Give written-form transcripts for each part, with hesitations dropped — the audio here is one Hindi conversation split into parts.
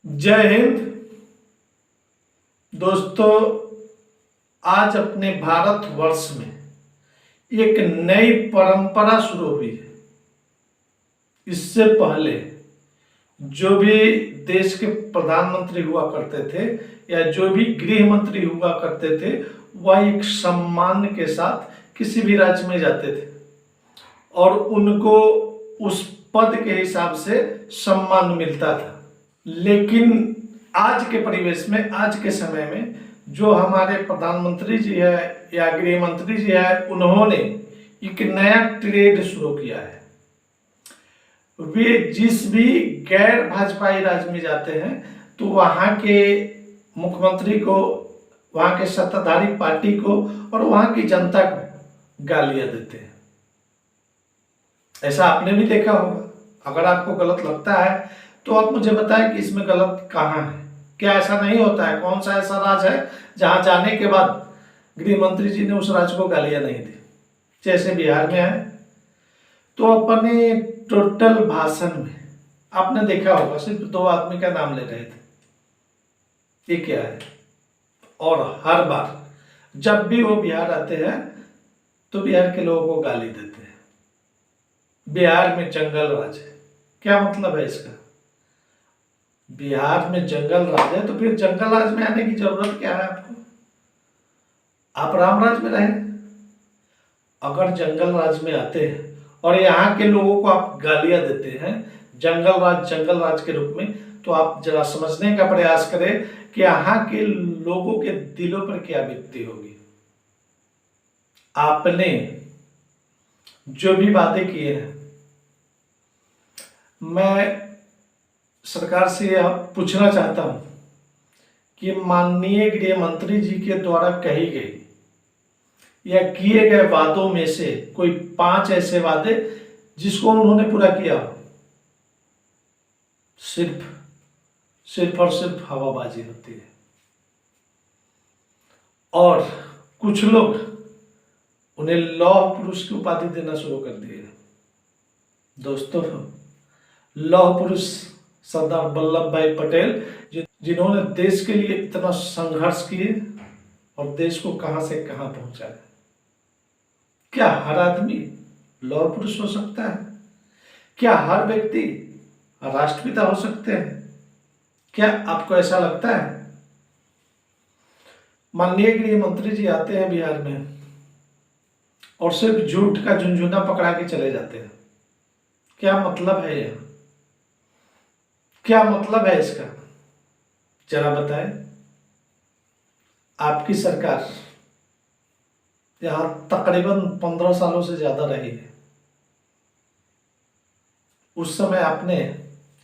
जय हिंद दोस्तों। आज अपने भारतवर्ष में एक नई परंपरा शुरू हुई है। इससे पहले जो भी देश के प्रधानमंत्री हुआ करते थे या जो भी गृह मंत्री हुआ करते थे, वह एक सम्मान के साथ किसी भी राज्य में जाते थे और उनको उस पद के हिसाब से सम्मान मिलता था। लेकिन आज के परिवेश में, आज के समय में जो हमारे प्रधानमंत्री जी है या गृह मंत्री जी है, उन्होंने एक नया ट्रेड शुरू किया है। वे जिस भी गैर भाजपाई राज्य में जाते हैं तो वहाँ के मुख्यमंत्री को, वहाँ के सत्ताधारी पार्टी को और वहाँ की जनता को गालियां देते हैं। ऐसा आपने भी देखा होगा। अगर आपको गलत लगता है तो आप मुझे बताएं कि इसमें गलत कहाँ है। क्या ऐसा नहीं होता है? कौन सा ऐसा राज्य है जहां जाने के बाद गृह मंत्री जी ने उस राज्य को गालियां नहीं दी? जैसे बिहार में है तो अपने टोटल भाषण में आपने देखा होगा सिर्फ 2 आदमी का नाम ले रहे थे। ये क्या है? और हर बार जब भी वो बिहार आते हैं तो बिहार के लोगों को गाली देते हैं। बिहार में जंगल राज है। क्या मतलब है इसका? बिहार में जंगल राज है तो फिर जंगल राज में आने की जरूरत क्या है आपको? आप राम राज में रहे। अगर जंगल राज में आते हैं और यहाँ के लोगों को आप गालियां देते हैं जंगल राज के रूप में, तो आप जरा समझने का प्रयास करें कि यहाँ के लोगों के दिलों पर क्या बीतती होगी। आपने जो भी वादे किए हैं, मैं सरकार से यह पूछना चाहता हूं कि माननीय गृह मंत्री जी के द्वारा कही गई या किए गए वादों में से कोई 5 ऐसे वादे जिसको उन्होंने पूरा किया हो। सिर्फ और सिर्फ हवाबाजी होती है। और कुछ लोग उन्हें लौह पुरुष की उपाधि देना शुरू कर दिए। दोस्तों, लौह पुरुष सरदार वल्लभ भाई पटेल जिन्होंने देश के लिए इतना संघर्ष किए और देश को कहां से कहां पहुंचाया। क्या हर आदमी लौह पुरुष हो सकता है? क्या हर व्यक्ति राष्ट्रपिता हो सकते हैं? क्या आपको ऐसा लगता है? माननीय गृह मंत्री जी आते हैं बिहार में और सिर्फ झूठ का झुंझुना पकड़ा के चले जाते हैं। क्या मतलब है यह? क्या मतलब है इसका? जरा बताएं। आपकी सरकार यहां तकरीबन 15 सालों से ज्यादा रही है। उस समय आपने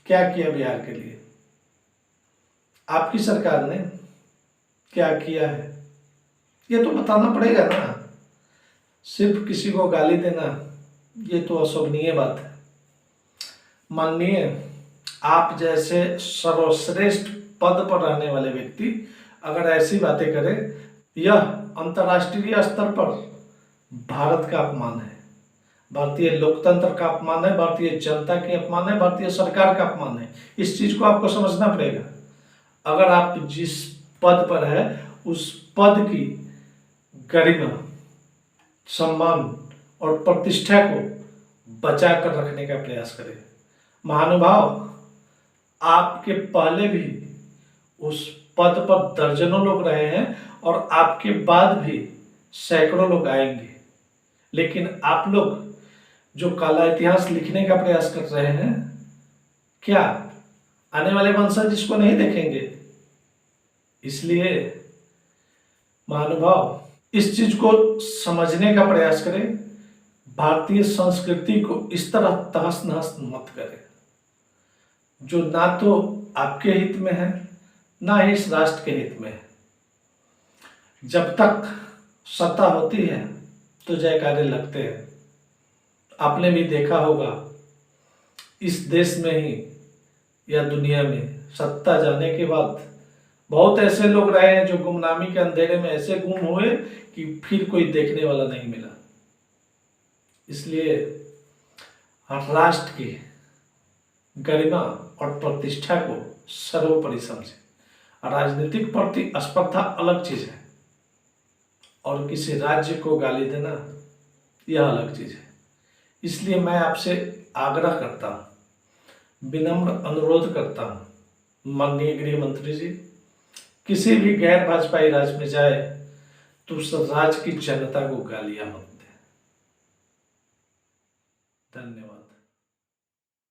क्या किया बिहार के लिए? आपकी सरकार ने क्या किया है ये तो बताना पड़ेगा ना। सिर्फ किसी को गाली देना ये तो अशोभनीय बात है। माननीय आप जैसे सर्वश्रेष्ठ पद पर रहने वाले व्यक्ति अगर ऐसी बातें करें, यह अंतर्राष्ट्रीय स्तर पर भारत का अपमान है, भारतीय लोकतंत्र का अपमान है, भारतीय जनता के अपमान है, भारतीय सरकार का अपमान है। इस चीज को आपको समझना पड़ेगा। अगर आप जिस पद पर है उस पद की गरिमा, सम्मान और प्रतिष्ठा को बचा कर रखने का प्रयास करें। महानुभाव, आपके पहले भी उस पद पर दर्जनों लोग रहे हैं और आपके बाद भी सैकड़ों लोग आएंगे। लेकिन आप लोग जो काला इतिहास लिखने का प्रयास कर रहे हैं, क्या आने वाले वंशज इसको नहीं देखेंगे? इसलिए महानुभाव, इस चीज को समझने का प्रयास करें। भारतीय संस्कृति को इस तरह तहस नहस मत करें जो ना तो आपके हित में है ना ही इस राष्ट्र के हित में है। जब तक सत्ता होती है तो जयकारे लगते हैं। आपने भी देखा होगा इस देश में ही या दुनिया में सत्ता जाने के बाद बहुत ऐसे लोग रहे हैं जो गुमनामी के अंधेरे में ऐसे गुम हुए कि फिर कोई देखने वाला नहीं मिला। इसलिए राष्ट्र की गरिमा और प्रतिष्ठा को सर्वोपरि समझे। राजनीतिक प्रतिस्पर्धा अलग चीज है और किसी राज्य को गाली देना यह अलग चीज है। इसलिए मैं आपसे आग्रह करता हूँ, विनम्र अनुरोध करता हूँ, माननीय गृह मंत्री जी, किसी भी गैर भाजपाई राज्य में जाए तो उस राज्य की जनता को गालियां मत दें। धन्यवाद।